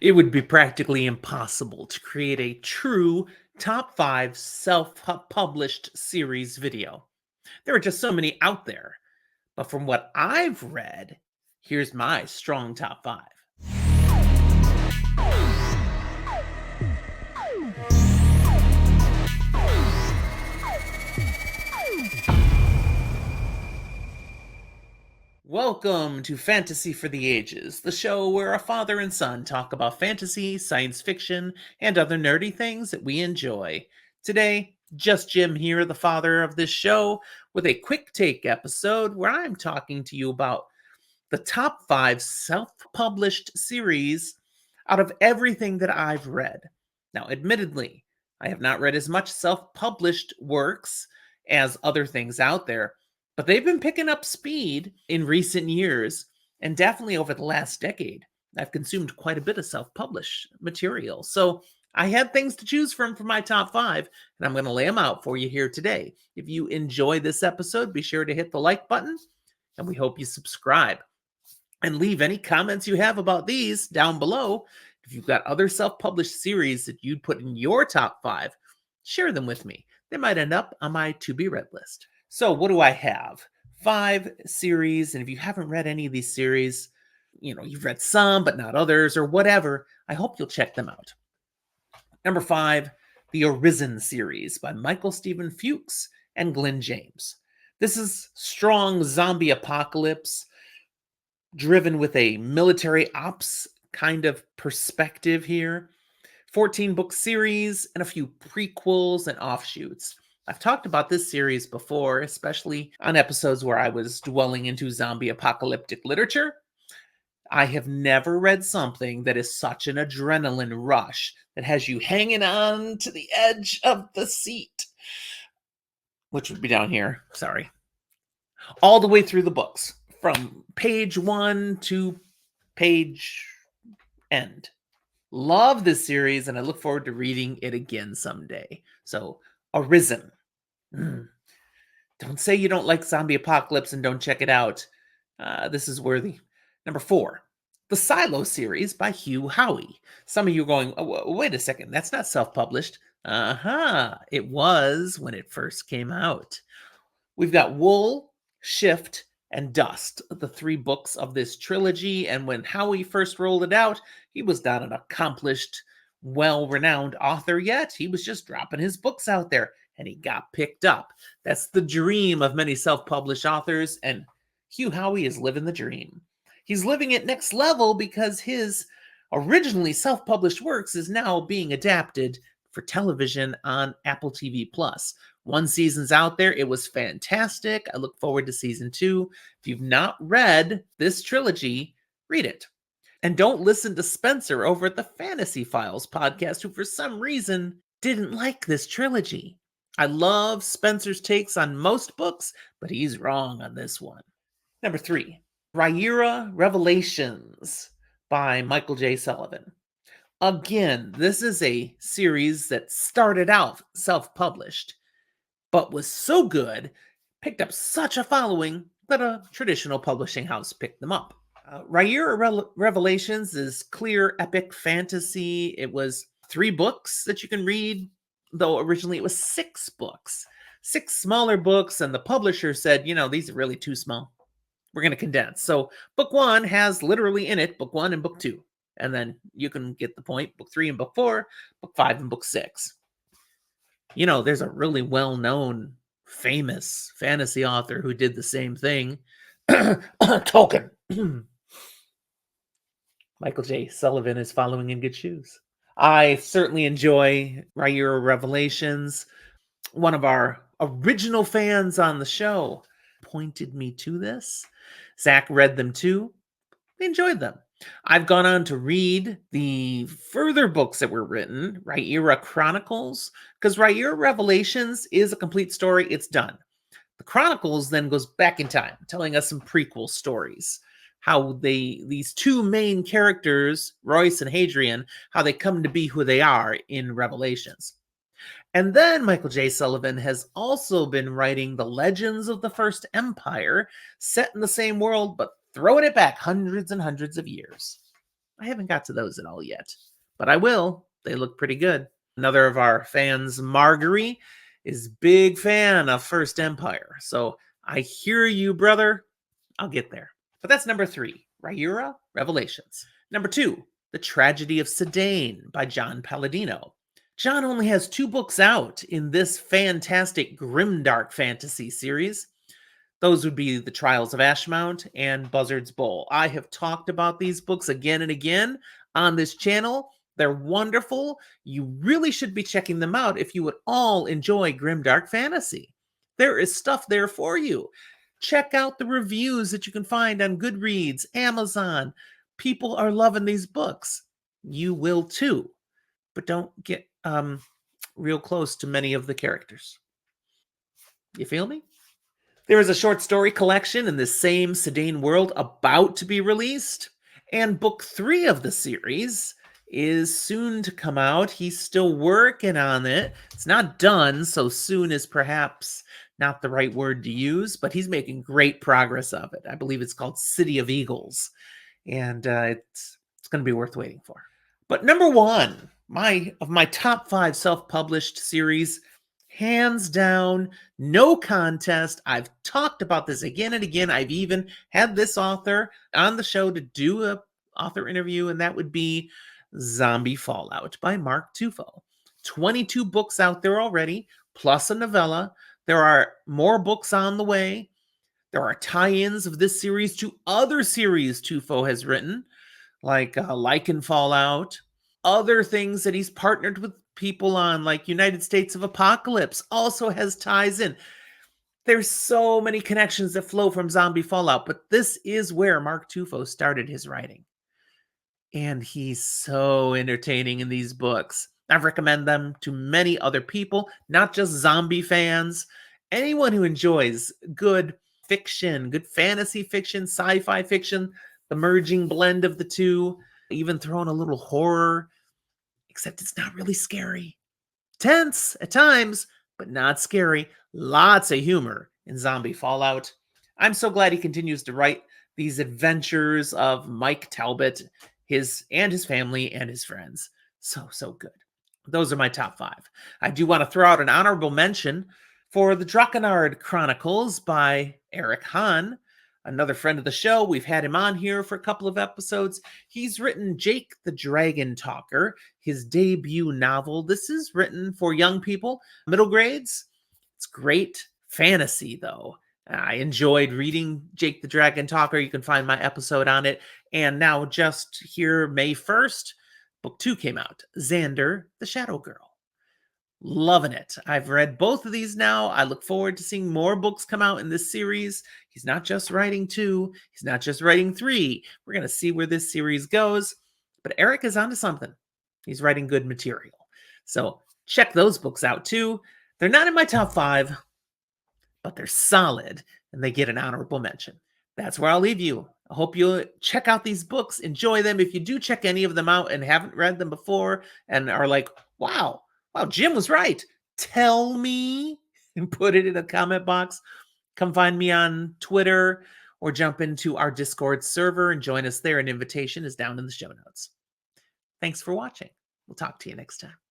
It would be practically impossible to create a true top 5 self-published series video. There are just so many out there. But from what I've read, here's my strong top 5. Welcome to Fantasy for the Ages, the show where a father and son talk about fantasy, science fiction, and other nerdy things that we enjoy. Today, just Jim here, the father of this show, with a quick take episode where I'm talking to you about the top 5 self published series out of everything that I've read. Now, admittedly, I have not read as much self published works as other things out there, but they've been picking up speed in recent years and definitely over the last decade. I've consumed quite a bit of self published material. So I had things to choose from for my top 5, and I'm going to lay them out for you here today. If you enjoy this episode, be sure to hit the like button, and we hope you subscribe. And leave any comments you have about these down below. If you've got other self-published series that you'd put in your top 5, share them with me. They might end up on my to-be-read list. So what do I have? 5 series, and if you haven't read any of these series, you've read some but not others or whatever, I hope you'll check them out. Number 5, the Arisen series by Michael Stephen Fuchs and Glenn James. This is strong zombie apocalypse driven with a military ops kind of perspective here. 14-book series and a few prequels and offshoots. I've talked about this series before, especially on episodes where I was dwelling into zombie apocalyptic literature. I have never read something that is such an adrenaline rush that has you hanging on to the edge of the seat, which would be down here, sorry, all the way through the books, from page 1 to page end. Love this series, and I look forward to reading it again someday. So, Arisen. Don't say you don't like zombie apocalypse and don't check it out. This is worthy. Number 4, the Silo series by Hugh Howey. Some of you are going, oh, wait a second, that's not self-published. It was when it first came out. We've got Wool, Shift, and Dust, the 3 books of this trilogy, and when Howey first rolled it out, he was not an accomplished, well-renowned author yet. He was just dropping his books out there, and he got picked up. That's the dream of many self-published authors, and Hugh Howey is living the dream. He's living it next level because his originally self-published works is now being adapted for television on Apple TV+. 1 season's out there. It was fantastic. I look forward to season 2. If you've not read this trilogy, read it. And don't listen to Spencer over at the Fantasy Files podcast, who for some reason didn't like this trilogy. I love Spencer's takes on most books, but he's wrong on this one. Number 3, Rhaenyra Revelations by Michael J. Sullivan. Again, this is a series that started out self-published, but was so good, picked up such a following that a traditional publishing house picked them up. Rhaenyra Revelations is clear epic fantasy. It was 3 books that you can read, though originally it was 6 books. 6 smaller books, and the publisher said, these are really too small. We're going to condense. So book 1 has literally in it book 1 and book 2. And then you can get the point, book 3 and book 4, book 5 and book 6. There's a really well-known, famous fantasy author who did the same thing. Tolkien. Michael J. Sullivan is following in good shoes. I certainly enjoy Rhaenyra Revelations. One of our original fans on the show pointed me to this. Zach read them too. We enjoyed them. I've gone on to read the further books that were written, Rhaenyra Chronicles, because Rhaenyra Revelations is a complete story. It's done. The Chronicles then goes back in time, telling us some prequel stories, how these 2 main characters, Royce and Hadrian, how they come to be who they are in Revelations. And then Michael J. Sullivan has also been writing the Legends of the First Empire, set in the same world, but throwing it back hundreds and hundreds of years. I haven't got to those at all yet, but I will. They look pretty good. Another of our fans, Marguerite, is big fan of First Empire. So I hear you, brother. I'll get there. But that's number 3, Ryura Revelations. Number 2, The Tragedy of Sedaine by John Palladino. John only has 2 books out in this fantastic grimdark fantasy series. Those would be The Trials of Ashmount and Buzzard's Bowl. I have talked about these books again and again on this channel. They're wonderful. You really should be checking them out if you would all enjoy grimdark fantasy. There is stuff there for you. Check out the reviews that you can find on Goodreads, Amazon. People are loving these books. You will too. But don't get real close to many of the characters. You feel me? There is a short story collection in the same Sedaine world about to be released, and book 3 of the series is soon to come out. He's still working on it. It's not done, so soon is perhaps not the right word to use, but he's making great progress of it. I believe it's called City of Eagles, and it's going to be worth waiting for. But number 1, my top 5 self-published series, hands down, no contest. I've talked about this again and again. I've even had this author on the show to do a author interview, and that would be Zombie Fallout by Mark Tufo. 22 books out there already, plus a novella. There are more books on the way. There are tie-ins of this series to other series Tufo has written, like Lichen Fallout, other things that he's partnered with people on, like United States of Apocalypse, also has ties in. There's so many connections that flow from Zombie Fallout, but this is where Mark Tufo started his writing. And he's so entertaining in these books. I recommend them to many other people, not just zombie fans. Anyone who enjoys good fiction, good fantasy fiction, sci-fi fiction, the merging blend of the two, even throwing a little horror, except it's not really scary. Tense at times, but not scary. Lots of humor in Zombie Fallout. I'm so glad he continues to write these adventures of Mike Talbot, his family and his friends. So good. Those are my top 5. I do want to throw out an honorable mention for The Drakkenard Chronicles by Eric Hahn, another friend of the show. We've had him on here for a couple of episodes. He's written Jake the Dragon Talker, his debut novel. This is written for young people, middle grades. It's great fantasy, though. I enjoyed reading Jake the Dragon Talker. You can find my episode on it. And now, just here, May 1st, book 2 came out, Xander the Shadow Girl. Loving it. I've read both of these now. I look forward to seeing more books come out in this series. He's not just writing 2. He's not just writing 3. We're going to see where this series goes. But Eric is onto something. He's writing good material. So check those books out too. They're not in my top 5, but they're solid and they get an honorable mention. That's where I'll leave you. I hope you'll check out these books, enjoy them. If you do check any of them out and haven't read them before and are like, wow, Jim was right, tell me, and put it in a comment box. Come find me on Twitter or jump into our Discord server and join us there. An invitation is down in the show notes. Thanks for watching. We'll talk to you next time.